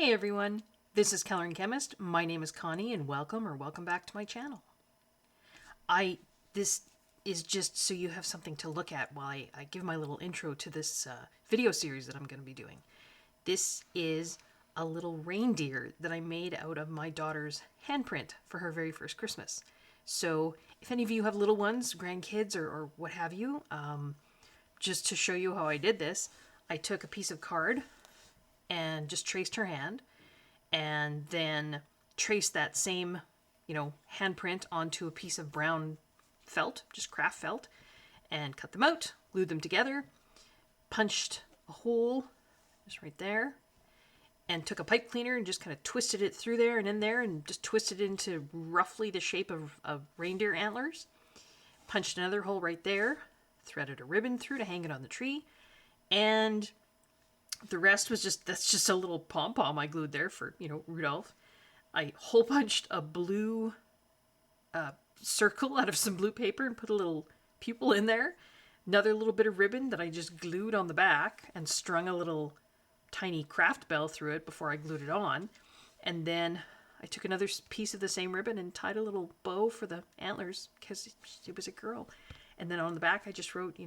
Hey everyone, this is Keller and Chemist. My name is Connie and welcome back to my channel. This is just so you have something to look at while I give my little intro to this video series that I'm going to be doing. This is a little reindeer that I made out of my daughter's handprint for her very first Christmas. So if any of you have little ones, grandkids or what have you, just to show you how I did this, I took a piece of card and just traced her hand, and then traced that same, handprint onto a piece of brown felt, just craft felt, and cut them out, glued them together, punched a hole just right there, and took a pipe cleaner and just kind of twisted it through there and in there and just twisted it into roughly the shape of reindeer antlers. Punched another hole right there, threaded a ribbon through to hang it on the tree, and the rest was that's just a little pom-pom I glued there for, Rudolph. I hole punched a blue circle out of some blue paper and put a little pupil in there. Another little bit of ribbon that I just glued on the back and strung a little tiny craft bell through it before I glued it on. And then I took another piece of the same ribbon and tied a little bow for the antlers because it was a girl. And then on the back I just wrote,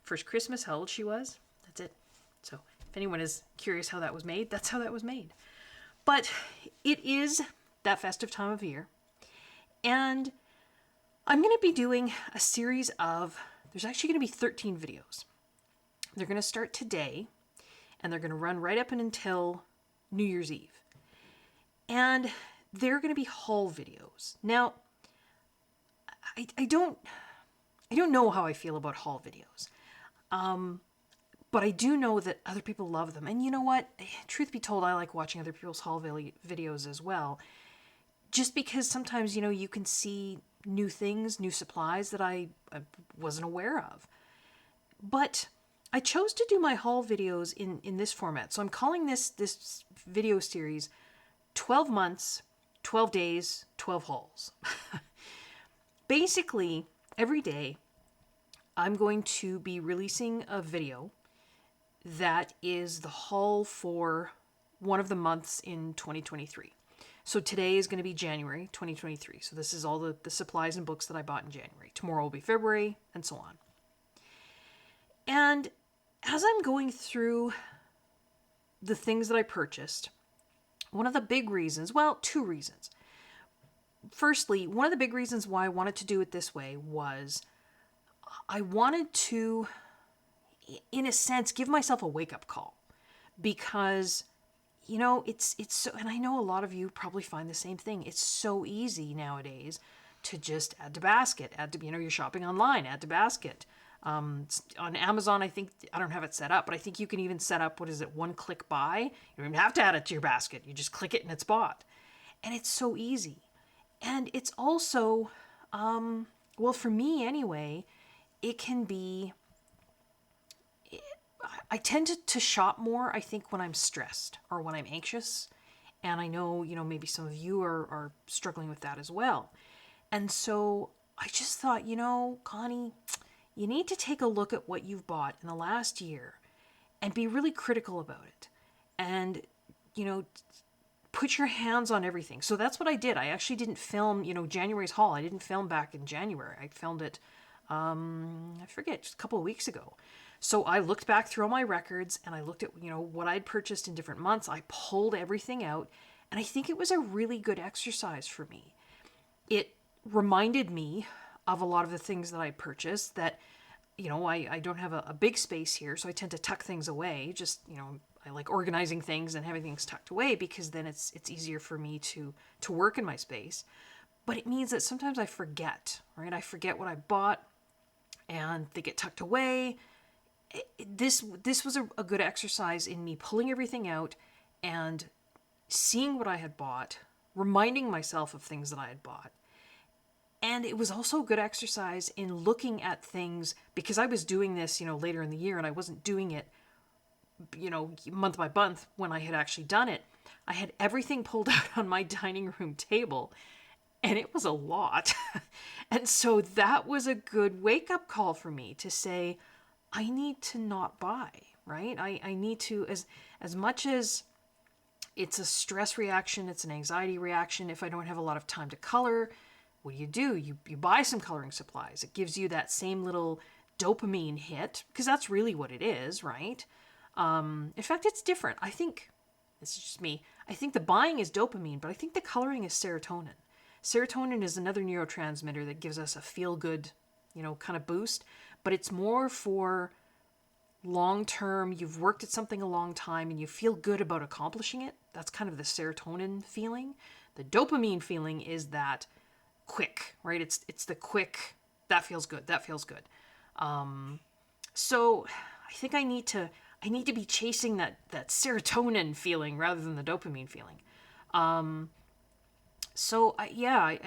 first Christmas, how old she was. That's it. So if anyone is curious how that was made, that's how that was made. But it is that festive time of year. And I'm going to be doing a series of, there's actually going to be 13 videos. They're going to start today, and they're going to run right up and until New Year's Eve. And they're going to be haul videos. Now, I don't know how I feel about haul videos. But I do know that other people love them. And you know what? Truth be told, I like watching other people's haul videos as well. Just because sometimes, you can see new things, new supplies that I wasn't aware of. But I chose to do my haul videos in this format. So I'm calling this video series 12 months, 12 days, 12 hauls. Basically, every day I'm going to be releasing a video that is the haul for one of the months in 2023. So today is going to be January 2023. So this is all the supplies and books that I bought in January. Tomorrow will be February, and so on. And as I'm going through the things that I purchased, one of the big reasons, well, two reasons. Firstly, one of the big reasons why I wanted to do it this way was I wanted to, in a sense, give myself a wake-up call, because it's so, and I know a lot of you probably find the same thing. It's so easy nowadays to just add to basket, you're shopping online, add to basket. On Amazon, I don't have it set up, but I think you can even set up, one click buy. You don't even have to add it to your basket. You just click it and it's bought. And it's so easy. And it's also, well, for me anyway, it can be, I tend to shop more, I think, when I'm stressed or when I'm anxious. And I know, maybe some of you are struggling with that as well. And so I just thought, Connie, you need to take a look at what you've bought in the last year and be really critical about it. And, put your hands on everything. So that's what I did. I actually didn't film, January's haul. I didn't film back in January. I filmed it, I forget, just a couple of weeks ago. So I looked back through all my records and I looked at, what I'd purchased in different months. I pulled everything out, and I think it was a really good exercise for me. It reminded me of a lot of the things that I purchased that, I don't have a big space here, so I tend to tuck things away. Just, I like organizing things and having things tucked away because then it's easier for me to work in my space. But it means that sometimes I forget, right? I forget what I bought and they get tucked away. This was a good exercise in me pulling everything out and seeing what I had bought, reminding myself of things that I had bought. And it was also a good exercise in looking at things, because I was doing this, later in the year, and I wasn't doing it, month by month when I had actually done it. I had everything pulled out on my dining room table, and it was a lot. And so that was a good wake-up call for me to say, I need to not buy, right? I need to, as much as It's a stress reaction. It's an anxiety reaction. If I don't have a lot of time to color, what do? You buy some coloring supplies. It gives you that same little dopamine hit, because that's really what it is, right? In fact, it's different. I think, this is just me, I think the buying is dopamine, but I think the coloring is serotonin. Serotonin is another neurotransmitter that gives us a feel-good, kind of boost, but it's more for long-term, you've worked at something a long time and you feel good about accomplishing it. That's kind of the serotonin feeling. The dopamine feeling is that quick, right? It's the quick, that feels good, that feels good. So I think I need to be chasing that serotonin feeling rather than the dopamine feeling. I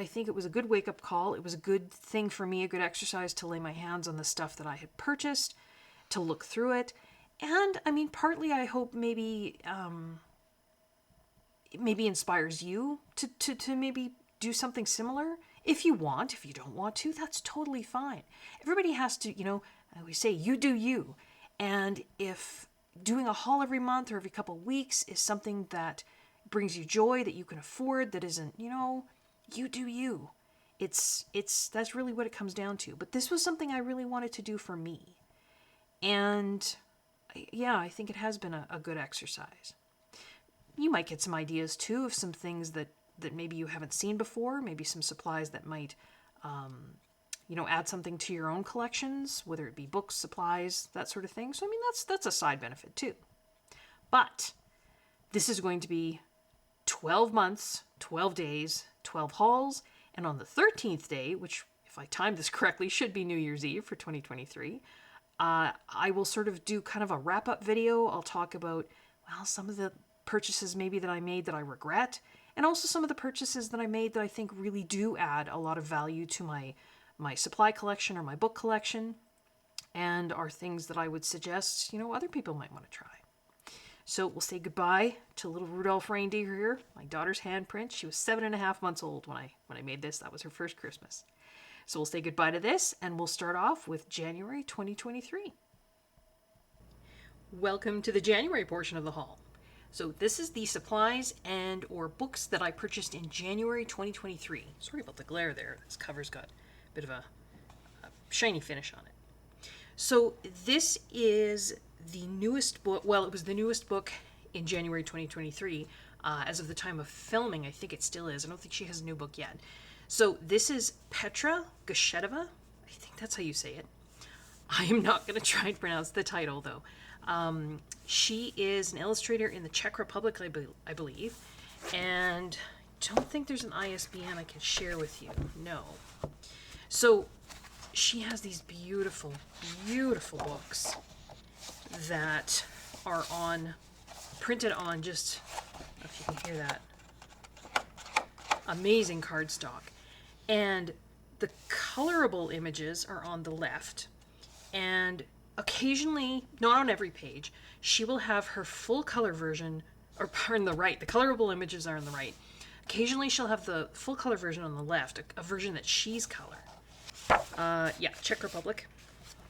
think it was a good wake-up call. It was a good thing for me, a good exercise to lay my hands on the stuff that I had purchased, to look through it. And, I mean, partly I hope maybe it maybe inspires you to maybe do something similar. If you want. If you don't want to, that's totally fine. Everybody has to, I always say, you do you. And if doing a haul every month or every couple of weeks is something that brings you joy, that you can afford, that isn't, you do you. That's really what it comes down to. But this was something I really wanted to do for me. And yeah, I think it has been a good exercise. You might get some ideas too of some things that maybe you haven't seen before, maybe some supplies that might, add something to your own collections, whether it be books, supplies, that sort of thing. So, I mean, that's a side benefit too. But this is going to be 12 months, 12 days, 12 hauls, and on the 13th day, which, if I timed this correctly, should be New Year's Eve for 2023, I will sort of do kind of a wrap-up video. I'll talk about, some of the purchases maybe that I made that I regret, and also some of the purchases that I made that I think really do add a lot of value to my supply collection or my book collection, and are things that I would suggest, other people might want to try. So we'll say goodbye to little Rudolph reindeer here, my daughter's handprint. She was 7.5 months old when I made this. That was her first Christmas. So we'll say goodbye to this, and we'll start off with January 2023. Welcome to the January portion of the haul. So this is the supplies and or books that I purchased in January 2023. Sorry about the glare there. This cover's got a bit of a shiny finish on it. So this is the newest book. Well, it was the newest book in January 2023. As of the time of filming, I think it still is. I don't think she has a new book yet. So this is Petra Gushetova. I think that's how you say it. I am not going to try and pronounce the title, though. She is an illustrator in the Czech Republic, I believe. And I don't think there's an ISBN I can share with you. No. So she has these beautiful, beautiful books that are printed on just, I don't know if you can hear that, amazing cardstock. And the colorable images are on the left. And occasionally, not on every page, she will have her full color version, or on the right. The colorable images are on the right. Occasionally, she'll have the full color version on the left, a version that she's colored. Czech Republic.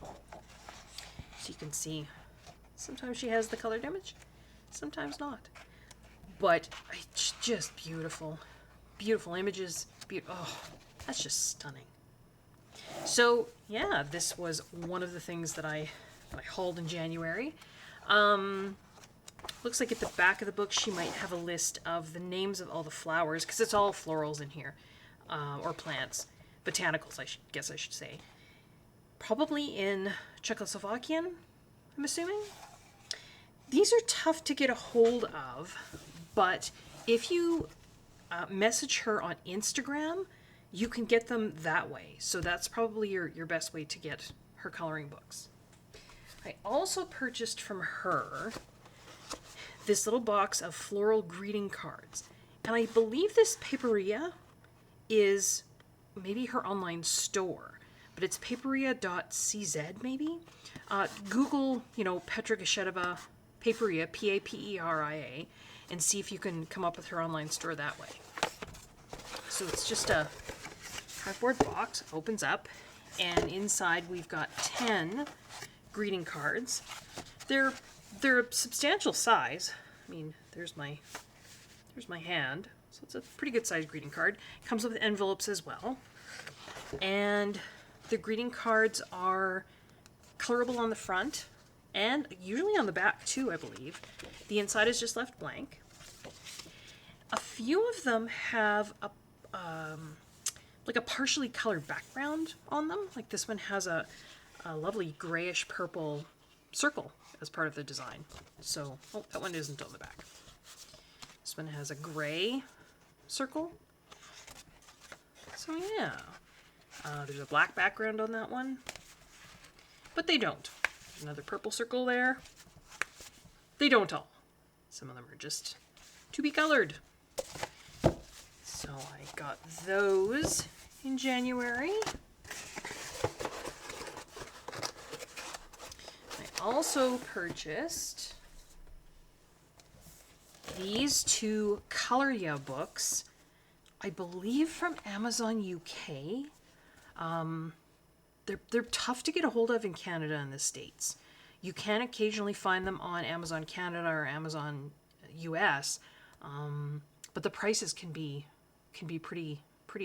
So you can see, sometimes she has the colored image, sometimes not. But it's just beautiful. Beautiful images. That's just stunning. So, yeah, this was one of the things that I hauled in January. Looks like at the back of the book she might have a list of the names of all the flowers, because it's all florals in here, or plants. Botanicals, I should say. Probably in Czechoslovakian, I'm assuming. These are tough to get a hold of, but if you message her on Instagram, you can get them that way. So that's probably your best way to get her coloring books. I also purchased from her this little box of floral greeting cards. And I believe this paperia is maybe her online store, but it's paperia.cz maybe. Google, Petra Gushetova paperia, Paperia, and see if you can come up with her online store that way. So it's just a cardboard box, opens up, and inside we've got 10 greeting cards. They're a substantial size. I mean, there's my There's my hand. So it's a pretty good sized greeting card. Comes with envelopes as well. And the greeting cards are colorable on the front and usually on the back too, I believe. The inside is just left blank. A few of them have like a partially colored background on them. Like this one has a lovely grayish purple circle as part of the design. So, oh, that one isn't on the back. This one has a gray circle. So yeah, there's a black background on that one, but they don't. There's another purple circle there. They don't all. Some of them are just to be colored. So I got those in January. I also purchased these two Coloria books, I believe from Amazon UK. They're tough to get a hold of in Canada and the States. You can occasionally find them on Amazon Canada or Amazon US, but the prices can be pretty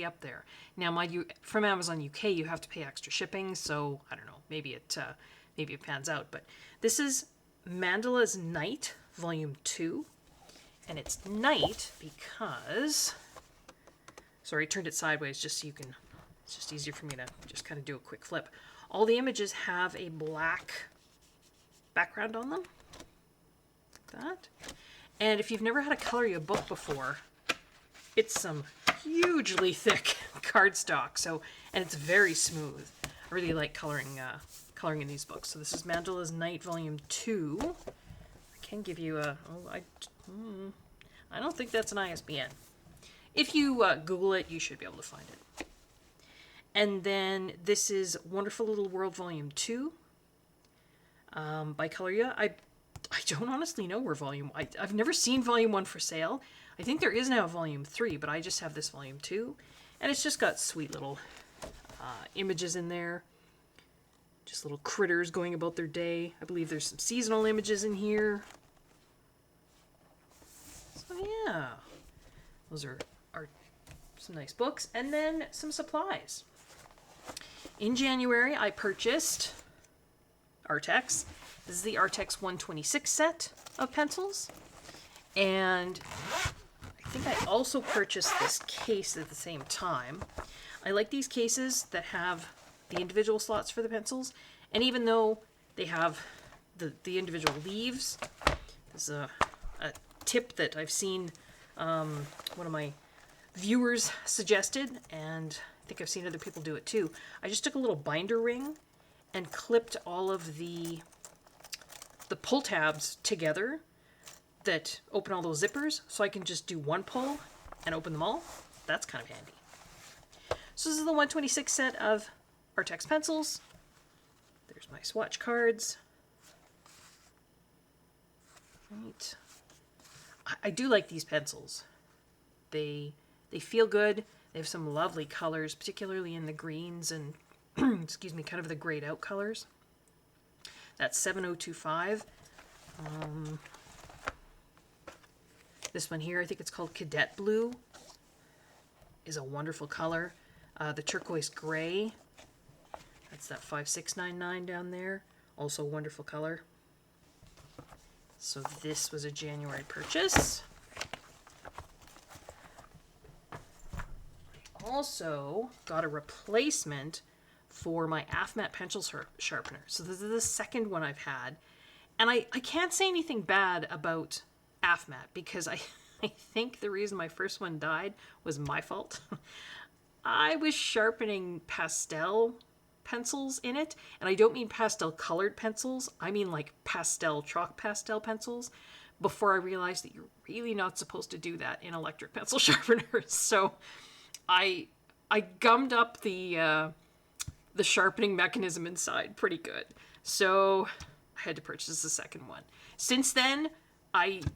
up there. Now, mind you, from Amazon UK, you have to pay extra shipping, so I don't know, maybe it pans out. But this is Mandela's Night, Volume 2, and it's night because, sorry, I turned it sideways just so you can, it's just easier for me to just kind of do a quick flip. All the images have a black background on them, like that. And if you've never had a Coloria book before, it's some hugely thick cardstock. So, and it's very smooth. I really like coloring in these books. So this is Mandela's Night, Volume 2. I can give you a. Oh, I don't think that's an ISBN. If you Google it, you should be able to find it. And then this is Wonderful Little World, Volume 2 by Coloria. I don't honestly know where I've never seen Volume 1 for sale. I think there is now a Volume 3, but I just have this Volume 2. And it's just got sweet little images in there. Just little critters going about their day. I believe there's some seasonal images in here. So yeah, those are some nice books. And then some supplies. In January, I purchased Artex. This is the Artex 126 set of pencils. And I think I also purchased this case at the same time. I like these cases that have the individual slots for the pencils. And even though they have the individual leaves, there's a tip that I've seen one of my viewers suggested, and I think I've seen other people do it too. I just took a little binder ring and clipped all of the pull tabs together that open all those zippers, so I can just do one pull and open them all. That's kind of handy. So this is the 126 set of Artex pencils. There's my swatch cards. Right. I do like these pencils. They feel good. They have some lovely colors, particularly in the greens and excuse me, kind of the grayed out colors. That's 7025. This one here, I think it's called Cadet Blue, is a wonderful color. The turquoise gray, that's that 5699 down there, also a wonderful color. So this was a January purchase. I also got a replacement for my AFMAT pencil sharpener. So this is the second one I've had. And I can't say anything bad about AFMAT because I think the reason my first one died was my fault. I was sharpening pastel pencils in it, and I don't mean pastel colored pencils, I mean like pastel chalk pastel pencils, before I realized that you're really not supposed to do that in electric pencil sharpeners. So I gummed up the sharpening mechanism inside pretty good. So I had to purchase the second one. Since then,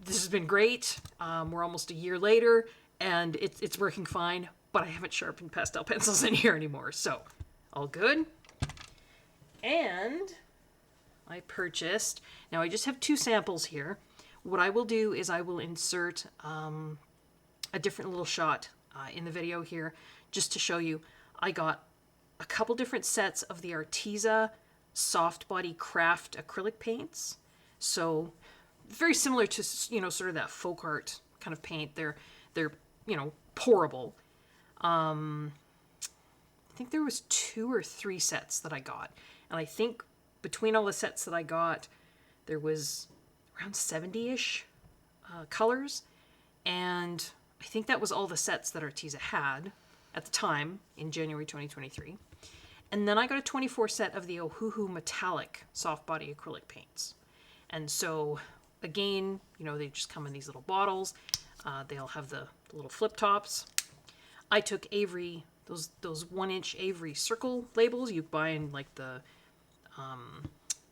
this has been great. We're almost a year later, and it's working fine, but I haven't sharpened pastel pencils in here anymore, so all good. And I purchased, now I just have 2 samples here. What I will do is I will insert a different little shot in the video here just to show you. I got a couple different sets of the Arteza soft body craft acrylic paints. So very similar to, you know, sort of that folk art kind of paint. They're you know, pourable. I think there was 2 or 3 sets that I got, and I think between all the sets that I got, there was around 70-ish colors, and I think that was all the sets that Arteza had at the time in January 2023. And then I got a 24 set of the Ohuhu metallic soft body acrylic paints. And so, again, you know, they just come in these little bottles. They'll have the little flip tops. I took Avery, those 1-inch Avery circle labels you buy in like the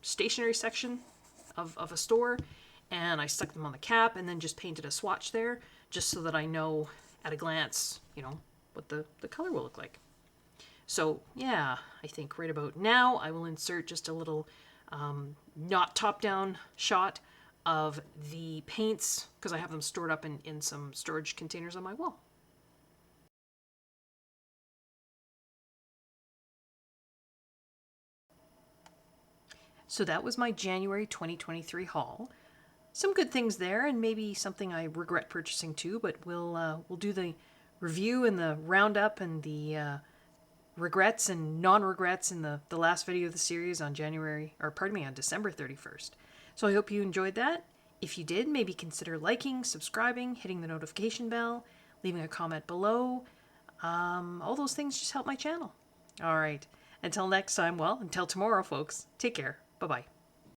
stationery section of a store, and I stuck them on the cap and then just painted a swatch there just so that I know at a glance, you know, what the color will look like. So yeah, I think right about now I will insert just a little not top-down shot of the paints because I have them stored up in some storage containers on my wall. So that was my January 2023 haul. Some good things there, and maybe something I regret purchasing too. But we'll do the review and the roundup and the regrets and non-regrets in the last video of the series on on December 31st. So I hope you enjoyed that. If you did, maybe consider liking, subscribing, hitting the notification bell, leaving a comment below. All those things just help my channel. All right. Until next time, well, until tomorrow, folks. Take care. Bye-bye.